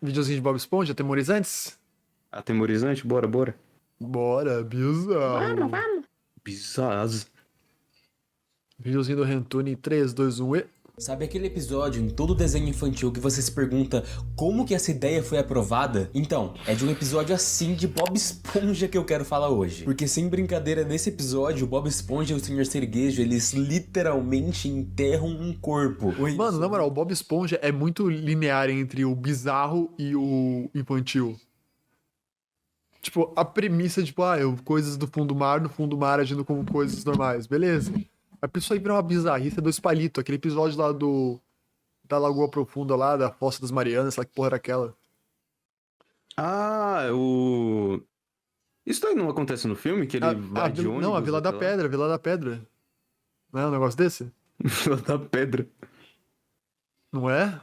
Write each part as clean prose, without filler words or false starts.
Videozinho de Bob Esponja, atemorizantes? Atemorizante? Bora, bora. Bora, bizarro. Bizarro. Videozinho do Rentune em 3, 2, 1 e... Sabe aquele episódio em todo desenho infantil que você se pergunta como que essa ideia foi aprovada? Então, é de um episódio assim de Bob Esponja que eu quero falar hoje. Porque sem brincadeira, nesse episódio, o Bob Esponja e o Sr. Siriguejo, eles literalmente enterram um corpo. Mano, na moral, o Bob Esponja é muito linear entre o bizarro e o infantil. Tipo, a premissa, tipo, coisas do fundo do mar, no fundo do mar agindo como coisas normais, beleza. A pessoa aí vira uma bizarrice, é dois palitos. Aquele episódio lá da Lagoa Profunda lá, da Fossa das Marianas, sei lá que porra era aquela. Ah, o... Isso daí não acontece no filme? Que ele vai de ônibus? Não, a Vila da até lá? Pedra, a Vila da Pedra. Não é um negócio desse? Vila da Pedra. Não é?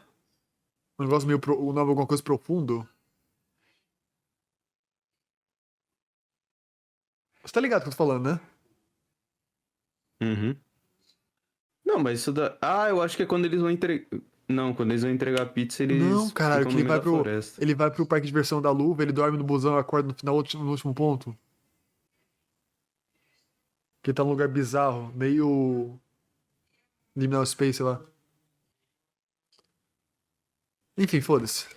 Um negócio meio... Não é alguma coisa profundo? Você tá ligado o que eu tô falando, né? Uhum. Não, mas isso da... Ah, eu acho que é quando eles vão entregar... Não, quando eles vão entregar a pizza, eles Não, caralho, ficam que no ele meio vai da pro... floresta. Ele vai pro parque de diversão da Luva, ele dorme no busão, acorda no final, no último ponto. Que ele tá num lugar bizarro, meio... Liminal Space, sei lá. Enfim, foda-se.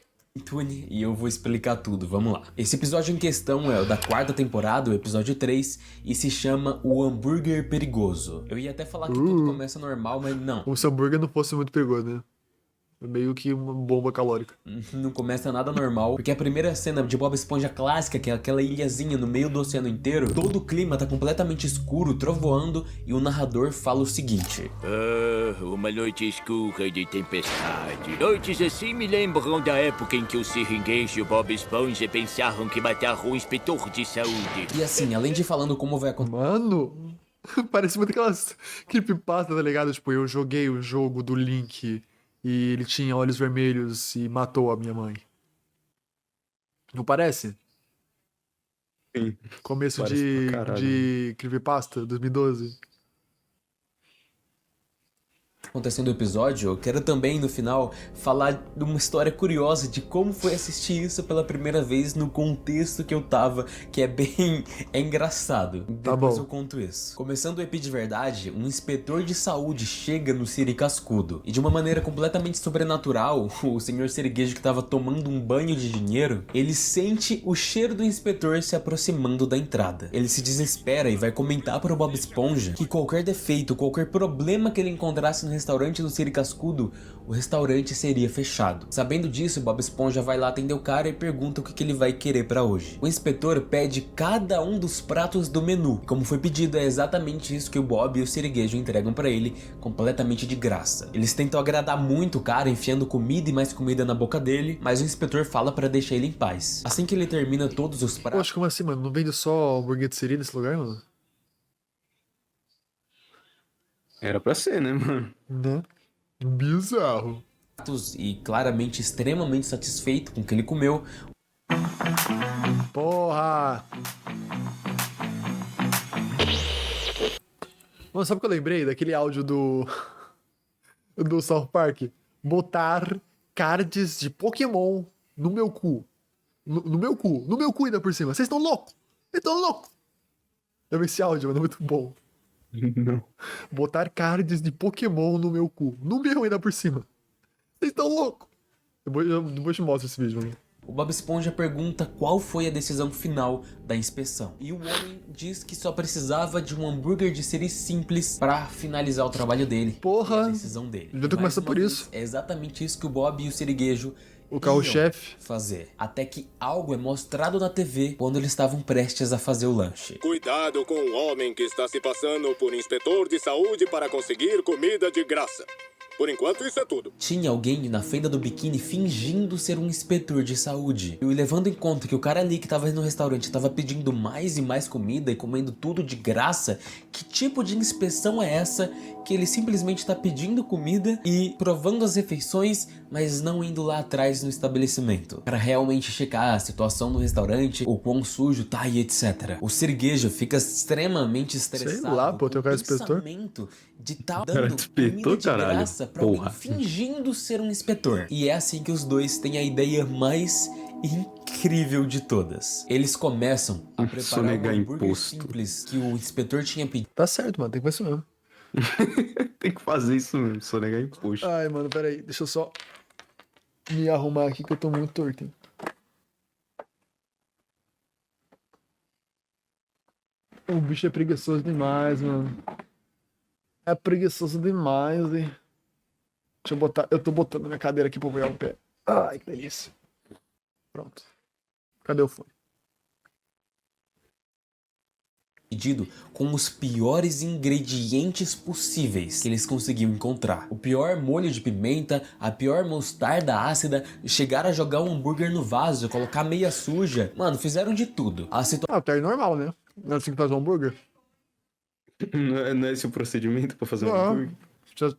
Tune, e eu vou explicar tudo, vamos lá. Esse episódio em questão é o da quarta temporada, o episódio 3, e se chama O Hambúrguer Perigoso. Eu ia até falar que tudo começa normal, mas não. Como se o hambúrguer não fosse muito perigoso, né? É meio que uma bomba calórica. Não começa nada normal, porque a primeira cena de Bob Esponja clássica, que é aquela ilhazinha no meio do oceano inteiro, todo o clima tá completamente escuro, trovoando, e o narrador fala o seguinte: uma noite escura de tempestade. Noites assim me lembram da época em que o Siriguejo e o Bob Esponja pensaram que mataram o inspetor de saúde. E assim, além de falando como vai acontecer... Mano, parece muito aquelas creepypasta, tá ligado? Tipo, eu joguei o jogo do Link e ele tinha olhos vermelhos e matou a minha mãe. Não parece? Sim. Começo Parece pra caralho. de creepypasta, 2012. acontecendo o episódio, eu quero também, no final, falar de uma história curiosa de como foi assistir isso pela primeira vez no contexto que eu tava, que é bem... é engraçado. Depois bom. eu conto isso. Começando o EP de verdade, um inspetor de saúde chega no Siri Cascudo, e de uma maneira completamente sobrenatural, o senhor Siriguejo que tava tomando um banho de dinheiro, ele sente o cheiro do inspetor se aproximando da entrada. Ele se desespera e vai comentar para o Bob Esponja que qualquer defeito, qualquer problema que ele encontrasse no restaurante do Siri Cascudo, o restaurante seria fechado. Sabendo disso, Bob Esponja vai lá atender o cara e pergunta o que ele vai querer pra hoje. O inspetor pede cada um dos pratos do menu. E como foi pedido, é exatamente isso que o Bob e o Siriguejo entregam pra ele, completamente de graça. Eles tentam agradar muito o cara, enfiando comida e mais comida na boca dele, mas o inspetor fala pra deixar ele em paz. Assim que ele termina todos os pratos... Poxa, como assim, mano? Não vende só hambúrguer de Siri nesse lugar, mano? Era pra ser, né, mano? Né? Bizarro. e claramente extremamente satisfeito com o que ele comeu, Porra! Mano, sabe o que eu lembrei daquele áudio do South Park? Botar cards de Pokémon no meu cu. No meu cu. No meu cu ainda por cima. Vocês estão loucos? Vocês estão loucos? Lembra esse áudio, mano? É muito bom. Não. Botar cards de Pokémon no meu cu. No meu ainda por cima. Vocês estão loucos? Depois eu te mostro esse vídeo, mano. o Bob Esponja pergunta qual foi a decisão final da inspeção. E o homem diz que só precisava de um hambúrguer de Siri simples para finalizar o trabalho dele. Porra! E a decisão dele. Devia ter começado por isso. É exatamente isso que o Bob e o Siriguejo O carro-chefe. iam fazer. Até que algo é mostrado na TV quando eles estavam prestes a fazer o lanche. Cuidado com o homem que está se passando por inspetor de saúde para conseguir comida de graça. Por enquanto, isso é tudo. Tinha alguém na fenda do biquíni fingindo ser um inspetor de saúde. E levando em conta que o cara ali que tava no restaurante tava pedindo mais e mais comida e comendo tudo de graça, que tipo de inspeção é essa que ele simplesmente tá pedindo comida e provando as refeições, mas não indo lá atrás no estabelecimento, para realmente checar a situação no restaurante, o quão sujo tá e etc. O Siriguejo fica extremamente estressado Sei lá, pô, tem um cara com o inspetor. pensamento de tá Cara, dando inspetor, comida de caralho. graça pra alguém Porra. fingindo ser um inspetor. E é assim que os dois têm a ideia mais incrível de todas. Eles começam a preparar um Sonegar hambúrguer imposto. simples que o inspetor tinha pedido. Tá certo, mano. Tem que fazer isso mesmo. Tem que fazer isso mesmo, sonegar imposto. Ai, mano, peraí. Deixa eu só me arrumar aqui que eu tô muito torto, hein. O bicho é preguiçoso demais, mano. É preguiçoso demais, hein. Deixa eu botar. Eu tô botando minha cadeira aqui pra apoiar o pé. Ai, que delícia. Pronto. Cadê o fone? Com os piores ingredientes possíveis que eles conseguiam encontrar. O pior molho de pimenta, a pior mostarda ácida, chegaram a jogar um hambúrguer no vaso, colocar meia suja. Mano, fizeram de tudo. A Ah, tá aí normal, né? Não é assim que faz um hambúrguer? Não é esse o procedimento pra fazer um Não. hambúrguer?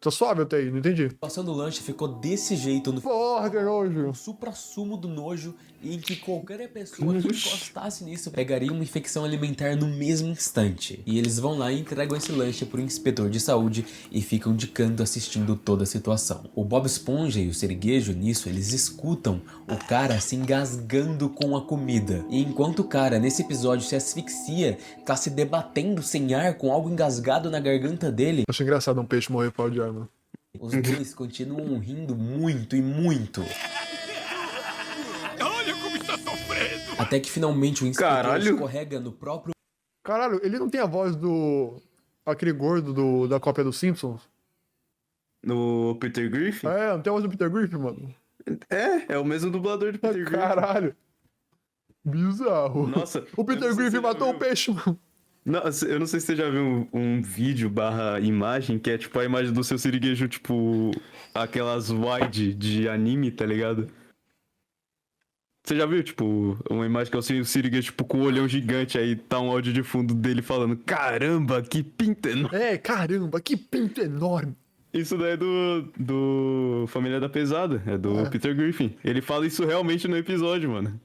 Tá suave até aí, não entendi. situação do lanche ficou desse jeito no Porra, que nojo. supra-sumo do nojo, em que qualquer pessoa que encostasse nisso pegaria uma infecção alimentar no mesmo instante. E eles vão lá e entregam esse lanche pro inspetor de saúde e ficam de canto assistindo toda a situação. O Bob Esponja e o Siriguejo nisso, eles escutam o cara se engasgando com a comida. E enquanto o cara nesse episódio se asfixia, tá se debatendo sem ar com algo engasgado na garganta dele, Acho engraçado um peixe morrer por causa de arma. os dois continuam rindo muito e muito. Olha como está sofrendo! Até que finalmente o inspetor Caralho. escorrega no próprio Caralho, ele não tem a voz do. Aquele gordo da cópia dos Simpsons? No Peter Griffin? É, não tem a voz do Peter Griffin, mano. É o mesmo dublador do Peter Griffin. Caralho. Bizarro. Nossa, O eu Peter não sei se Griffin você já matou o viu. peixe, mano. Nossa, eu não sei se você já viu um vídeo barra imagem, que é tipo a imagem do seu siriguejo, tipo, aquelas wide de anime, tá ligado? Você já viu, tipo, uma imagem que é o seu siriguejo, tipo, com o olhão gigante, aí tá um áudio de fundo dele falando, caramba, que pinta enorme. É, caramba, que pinto enorme. Isso daí é do Família da Pesada, é do Peter Griffin. Ele fala isso realmente no episódio, mano.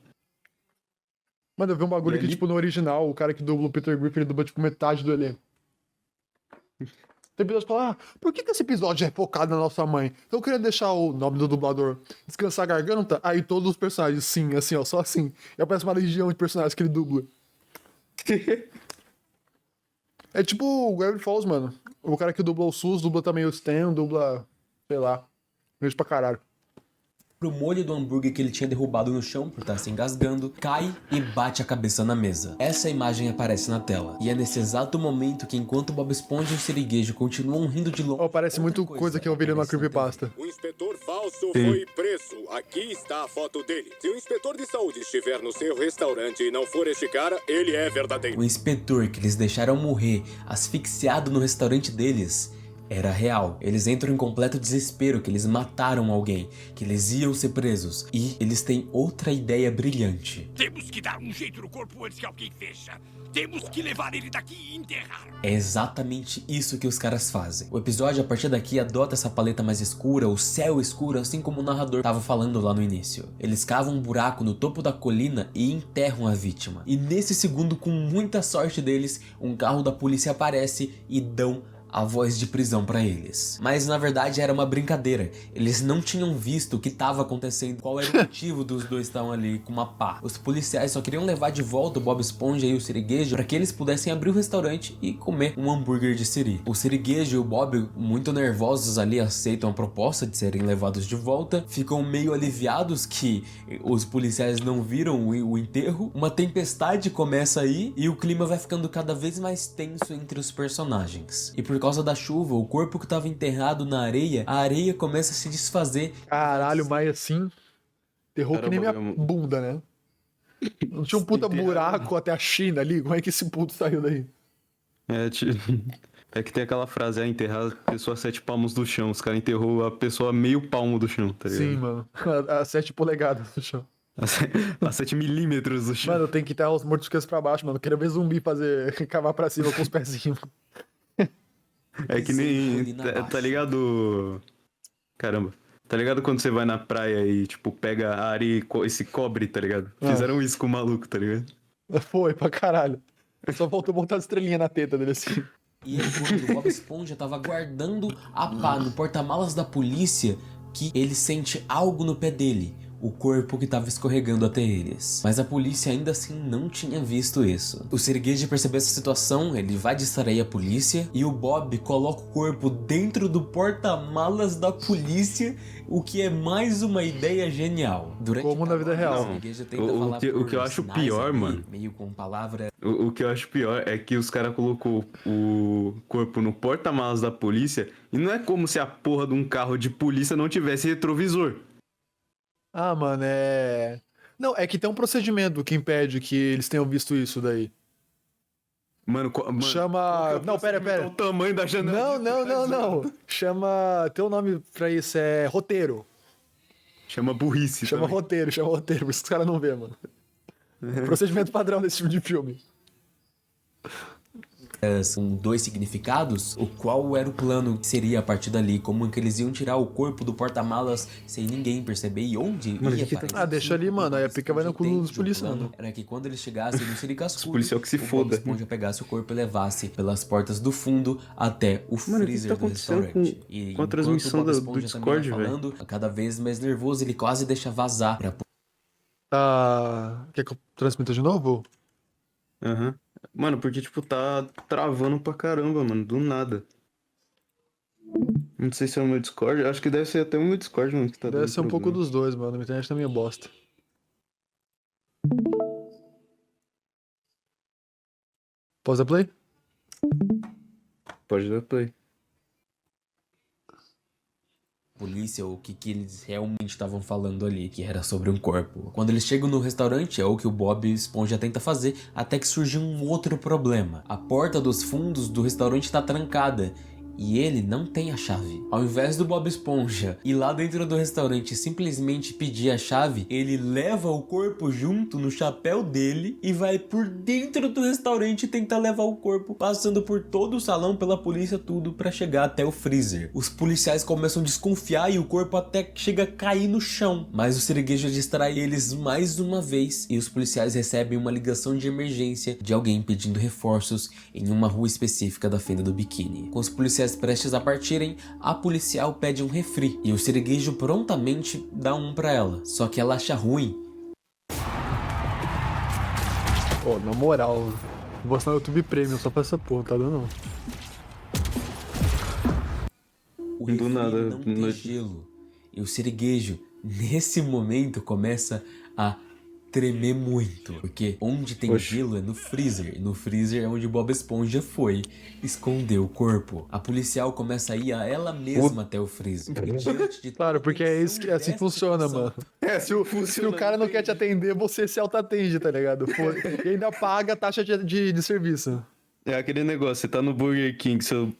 Mano, eu vi um bagulho E que, ali- tipo, no original, o cara que dubla o Peter Griffin, ele dubla, tipo, metade do elenco. Tem episódio que fala, por que esse episódio é focado na nossa mãe? Então eu queria deixar o nome do dublador descansar a garganta, aí todos os personagens, sim, assim, ó, só assim. E aparece uma legião de personagens que ele dubla. É tipo o Gravity Falls, mano. O cara que dubla o SUS, dubla também o Stan, dubla, sei lá, gente pra caralho. molho do hambúrguer que ele tinha derrubado no chão por estar se engasgando, cai e bate a cabeça na mesa. Essa imagem aparece na tela. E é nesse exato momento que, enquanto Bob Esponja e o Siriguejo continuam rindo de longe... Ó, parece muito coisa que eu vi numa aparece na TV. creepypasta. O inspetor falso foi preso. Aqui está a foto dele. Se o inspetor de saúde estiver no seu restaurante e não for este cara, ele é verdadeiro. O inspetor que eles deixaram morrer asfixiado no restaurante deles era real. Eles entram em completo desespero que eles mataram alguém, que eles iam ser presos. E eles têm outra ideia brilhante. Temos que dar um jeito no corpo antes que alguém veja. Temos que levar ele daqui e enterrar. É exatamente isso que os caras fazem. O episódio, a partir daqui, adota essa paleta mais escura, o céu escuro, assim como o narrador estava falando lá no início. Eles cavam um buraco no topo da colina e enterram a vítima. E nesse segundo, com muita sorte deles, um carro da polícia aparece e dão a voz de prisão pra eles. Mas na verdade era uma brincadeira. Eles não tinham visto o que estava acontecendo, qual era o motivo dos dois estavam ali com uma pá. Os policiais só queriam levar de volta o Bob Esponja e o Siriguejo para que eles pudessem abrir o restaurante e comer um hambúrguer de siri. O Siriguejo e o Bob, muito nervosos ali, aceitam a proposta de serem levados de volta, ficam meio aliviados que os policiais não viram o enterro. Uma tempestade começa aí e o clima vai ficando cada vez mais tenso entre os personagens. E por causa da chuva, o corpo que estava enterrado na areia, a areia começa a se desfazer. Caralho, mas assim, terror que nem minha Caramba, bunda, né? Não tinha um puta buraco até a China ali? Como é que esse puto saiu daí? É que tem aquela frase, enterrar a pessoa a 7 palmos do chão. Os caras enterrou a pessoa a meio palmo do chão, tá ligado? Sim, mano. A 7 polegadas no chão. A 7 milímetros do chão. Mano, eu tenho que enterrar os mortos de cabeça pra baixo, mano. Eu queria ver zumbi fazer cavar pra cima com os pezinhos. É que nem. Tá ligado? Caramba. Tá ligado quando você vai na praia e, tipo, pega a areia e se cobre, tá ligado? Fizeram isso com o maluco, tá ligado? Foi pra caralho. Só faltou botar as estrelinhas na teta dele assim. E aí, quando o Bob Esponja tava guardando a pá no porta-malas da polícia, que ele sente algo no pé dele. O corpo que tava escorregando até eles. Mas a polícia ainda assim não tinha visto isso. O Siriguejo percebeu essa situação, ele vai distrair a polícia e o Bob coloca o corpo dentro do porta-malas da polícia, o que é mais uma ideia genial. Durante Como na vida real. o Siriguejo tenta O falar que eu por acho sinais pior, ali, mano. meio com palavra. O que eu acho pior é que os caras colocou o corpo no porta-malas da polícia e não é como se a porra de um carro de polícia não tivesse retrovisor. Ah, mano, é. Não, é que tem um procedimento que impede que eles tenham visto isso daí. Mano, Chama. qual que é o Não, pera, procedimento? pera. O tamanho da janela. Não. Chama. Tem um nome pra isso, é roteiro. Chama burrice. Chama também. roteiro, por isso que os caras não vê, mano. Procedimento padrão desse tipo de filme. São dois significados, o qual era o plano que seria a partir dali, como que eles iam tirar o corpo do porta-malas sem ninguém perceber e onde Mano, ia que tá- parar. Ah, deixa ali, mano, aí a pica vai no cu dos polícia, O plano mano. era que quando eles chegassem no Siricascudo, Os policial que se o Bob foda. Esponja pegasse o corpo e levasse pelas portas do fundo até o Mano, o que freezer tá do acontecendo restaurante. com a enquanto transmissão o Bob do Esponja Discord, também ia velho? falando, cada vez mais nervoso, ele quase deixa vazar pra Tá. Quer que eu transmita de novo? Aham. Mano, porque, tipo, tá travando pra caramba, mano, do nada. Não sei se é o meu Discord, acho que deve ser até o meu Discord, mano, que tá Deve dando ser um pouco problema. dos dois, mano. A internet tá meio bosta. Pausa play? Pode dar play. polícia o que eles realmente estavam falando ali, que era sobre um corpo. Quando eles chegam no restaurante, é o que o Bob Esponja tenta fazer, até que surge um outro problema. A porta dos fundos do restaurante está trancada. E ele não tem a chave. Ao invés do Bob Esponja ir lá dentro do restaurante e simplesmente pedir a chave, ele leva o corpo junto no chapéu dele e vai por dentro do restaurante tentar levar o corpo, passando por todo o salão, pela polícia, tudo, pra chegar até o freezer. Os policiais começam a desconfiar e o corpo até chega a cair no chão. Mas o Siriguejo distrai eles mais uma vez e os policiais recebem uma ligação de emergência de alguém pedindo reforços em uma rua específica da Fenda do Biquíni. Com os policiais prestes a partirem, a policial pede um refri e o Siriguejo prontamente dá um pra ela, só que ela acha ruim. Pô, na moral, vou assinar o YouTube Premium só pra essa porra, tá dando não. O Do refri nada, não tem gelo e o Siriguejo nesse momento começa a tremer muito, porque onde tem Oxe. gelo é no freezer, e no freezer é onde Bob Esponja foi esconder o corpo. A policial começa a ir a ela mesma até o freezer. E diante de Claro, toda a porque é isso que é assim que tensão funciona, dessa mano. É, Se o cara não quer te atender, você se auto-atende, tá ligado? Pô, e ainda paga a taxa de serviço. É aquele negócio, você tá no Burger King, seu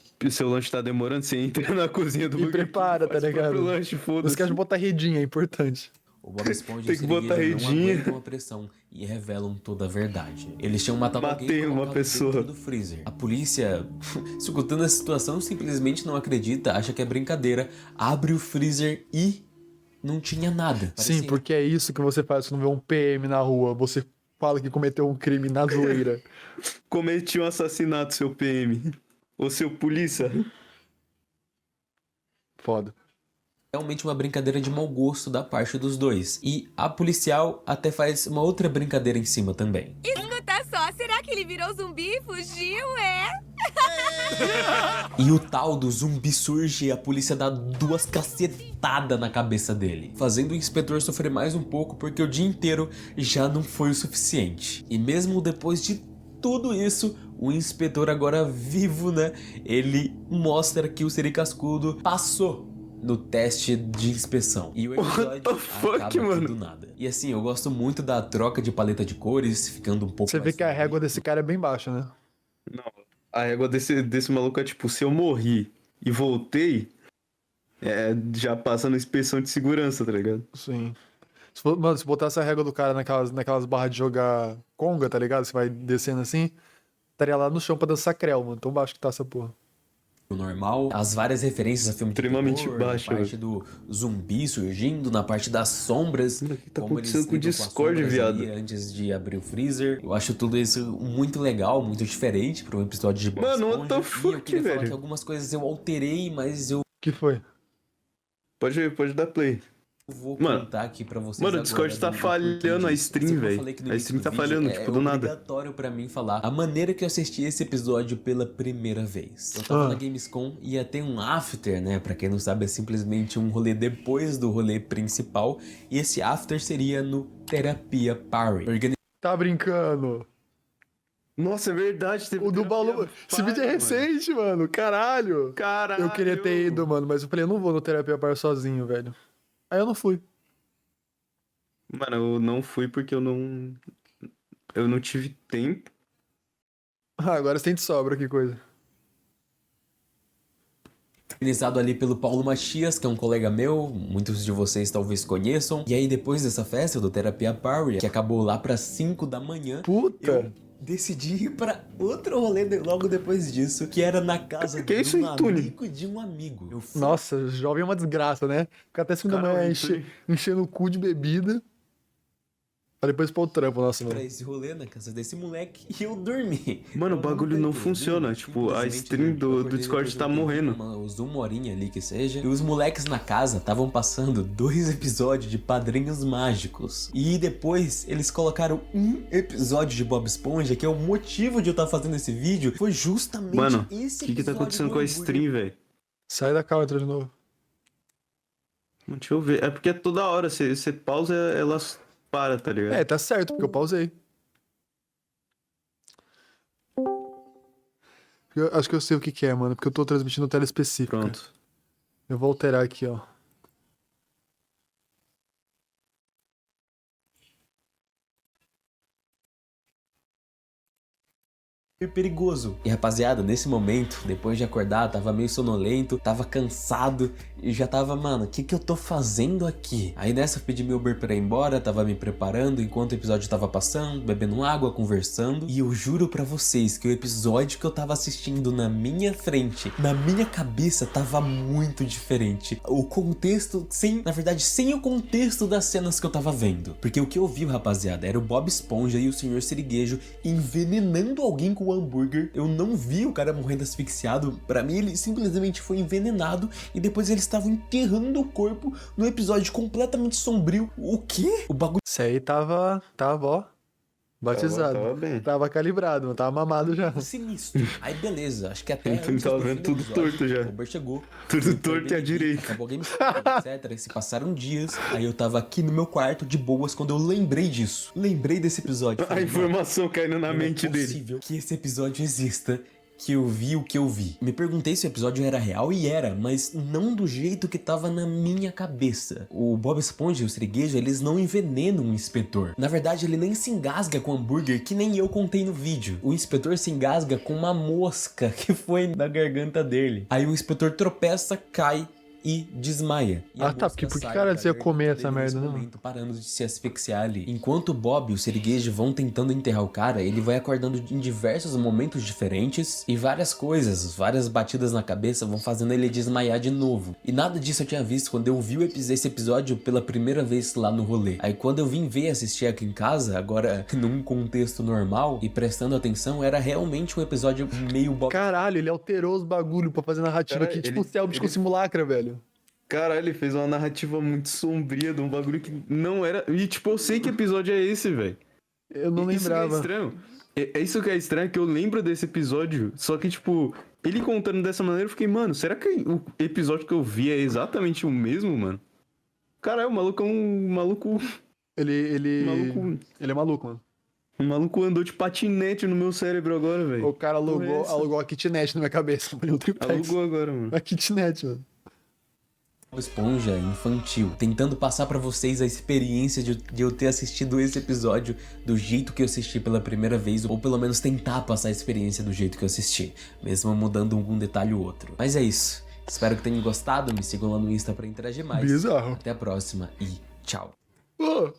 lanche tá demorando, você entra na cozinha do E Burger prepara, King, faz tá o próprio ligado? lanche, Os foda-se. caras botar redinha, é importante. O Bob Esponja Tem e o que botar Siriguejo não redinha. aguentam a pressão e revelam toda a verdade. Eles tinham matado Matei alguém e uma colocado pessoa. dentro do freezer. A polícia, escutando a situação, simplesmente não acredita, acha que é brincadeira, abre o freezer e não tinha nada. Sim, Parecia- porque é isso que você faz quando vê um PM na rua. Você fala que cometeu um crime na zoeira. Cometi um assassinato, seu PM. Ou seu polícia. Foda. realmente uma brincadeira de mau gosto da parte dos dois. E a policial até faz uma outra brincadeira em cima também. Escuta só, será que ele virou zumbi e fugiu, é? E o tal do zumbi surge e a polícia dá 2 cacetadas na cabeça dele, fazendo o inspetor sofrer mais um pouco porque o dia inteiro já não foi o suficiente. E mesmo depois de tudo isso, o inspetor agora vivo, né? Ele mostra que o Siricascudo passou no teste de inspeção. E o episódio What the fuck, acaba aqui mano? do nada. E assim, eu gosto muito da troca de paleta de cores, ficando um pouco Você vê mais que a régua desse cara é bem baixa, né? Não, a régua desse maluco é tipo, se eu morri e voltei, já passa na inspeção de segurança, tá ligado? Sim. Mano, se botasse a régua do cara naquelas barras de jogar conga, tá ligado? Você vai descendo assim, estaria lá no chão pra dançar creu, mano. Tão baixo que tá essa porra. normal, as várias referências a filme de Extremamente terror, baixo, na parte do zumbi surgindo, na parte das sombras, O que tá como eles acontecendo com o lidam Discord, as sombras viado? ali antes de abrir o freezer. Eu acho tudo isso muito legal, muito diferente para um episódio de Bob Mano, Esponja. what the E eu fuck, queria falar velho? que algumas coisas eu alterei, mas eu Que foi? Pode dar play. vou Mano, contar aqui pra vocês mano, o agora Discord tá do porquê falhando a disso. stream, Assim como eu velho. falei que no A início stream do tá vídeo, falhando, é tipo, do nada. obrigatório pra mim falar a maneira que eu assisti esse episódio pela primeira vez. Eu tava na Gamescom e ia ter um after, né? Pra quem não sabe, é simplesmente um rolê depois do rolê principal. E esse after seria no Terapia Party. Tá brincando. Nossa, é verdade. Teve O do terapia Balu. Esse vídeo é mano. recente, mano. Caralho. Caralho. Eu queria ter ido, mano, mas eu falei, eu não vou no Terapia Bar sozinho, velho. Aí eu não fui. Mano, eu não fui porque eu não tive tempo. Ah, agora você tem de sobra, que coisa. Organizado ali pelo Paulo Matias, que é um colega meu, muitos de vocês talvez conheçam. E aí depois dessa festa do Terapia Party, que acabou lá para 5 da manhã, Puta. eu decidi ir pra outro rolê logo depois disso, que era na casa Que de isso, um Intune? amigo de um amigo. Eu fui Nossa, jovem é uma desgraça, né? Ficar até 5 da Cara, manhã isso aí. enchendo o cu de bebida. Pra depois pôr o trampo, nossa, pra mano. esse rolê na casa desse moleque e eu dormi. Mano, o Eu bagulho não peguei, funciona, dormi, tipo, a simplesmente stream dormi. Eu do acordei Discord depois de tá um tempinho, morrendo. uns uma horinha ali que seja. E os moleques na casa estavam passando 2 episódios de Padrinhos Mágicos. E depois eles colocaram um episódio de Bob Esponja, que é o motivo de eu estar fazendo esse vídeo. Foi justamente Mano, esse o que tá episódio acontecendo do com a hambúrguer. stream, velho? Sai da cal, entra de novo. Deixa eu ver. É porque toda hora você pausa, ela para, tá ligado? É, tá certo, porque eu pausei. Eu acho que eu sei o que é, mano, porque eu tô transmitindo tela específica. Pronto. Eu vou alterar aqui, ó. Perigoso. E rapaziada, nesse momento, depois de acordar, tava meio sonolento, tava cansado e já tava, mano, o que eu tô fazendo aqui? Aí nessa eu pedi meu Uber pra ir embora, tava me preparando enquanto o episódio tava passando, bebendo água, conversando. E eu juro pra vocês que o episódio que eu tava assistindo na minha frente, na minha cabeça, tava muito diferente. O contexto, na verdade, sem o contexto das cenas que eu tava vendo. Porque o que eu vi, rapaziada, era o Bob Esponja e o Sr. Siriguejo envenenando alguém com o hambúrguer. Eu não vi o cara morrendo asfixiado. Pra mim, ele simplesmente foi envenenado e depois eles estavam enterrando o corpo num episódio completamente sombrio. O quê? O bagulho Isso aí tava, ó, batizado. Tava bem. Tava calibrado, não tava mamado já. sinistro. Aí beleza, acho que até Então antes tava do vendo fim do tudo episódio, torto já. O Robert chegou. Tudo eu torto e à bebi, direita. Acabou a Gamescom, etc. Se passaram dias, aí eu tava aqui no meu quarto de boas quando eu lembrei disso. Lembrei desse episódio. A Falei, informação caindo na não mente é dele. possível que esse episódio exista, que eu vi o que eu vi. Me perguntei se o episódio era real e era, mas não do jeito que tava na minha cabeça. O Bob Esponja e o Siriguejo, eles não envenenam o inspetor. Na verdade, ele nem se engasga com hambúrguer, que nem eu contei no vídeo. O inspetor se engasga com uma mosca que foi na garganta dele. Aí o inspetor tropeça, cai e desmaia. E a Ah, tá, mosca porque sai cara da você ia comer garganta essa dele nesse merda, não? momento, parando de se asfixiar ali. Enquanto o Bob e o Siriguejo vão tentando enterrar o cara, ele vai acordando em diversos momentos diferentes e várias coisas, várias batidas na cabeça vão fazendo ele desmaiar de novo. E nada disso eu tinha visto quando eu vi esse episódio pela primeira vez lá no rolê. Aí quando eu vim ver assistir aqui em casa, agora num contexto normal e prestando atenção, era realmente um episódio meio Bob. Caralho, ele alterou os bagulho pra fazer narrativa Cara, aqui, tipo ele- o Selbit com ele- simulacra, velho. Caralho, ele fez uma narrativa muito sombria de um bagulho que não era. E tipo, eu sei que episódio é esse, velho. Eu não Isso que é lembrava. estranho. É isso que é estranho, que eu lembro desse episódio, só que, tipo, ele contando dessa maneira, eu fiquei, mano, será que o episódio que eu vi é exatamente o mesmo, mano? Caralho, o maluco é um maluco. Ele Maluco. ele é maluco, mano. O maluco andou de patinete no meu cérebro agora, O velho. cara alugou, essa? alugou a kitnet na minha cabeça. Foi um triplex. Alugou agora, mano. A kitnet, mano. Esponja infantil, tentando passar pra vocês a experiência de eu ter assistido esse episódio do jeito que eu assisti pela primeira vez, ou pelo menos tentar passar a experiência do jeito que eu assisti, mesmo mudando algum detalhe ou outro. Mas é isso, espero que tenham gostado, me sigam lá no Insta pra interagir mais. Bizarro. Até a próxima e tchau. Oh.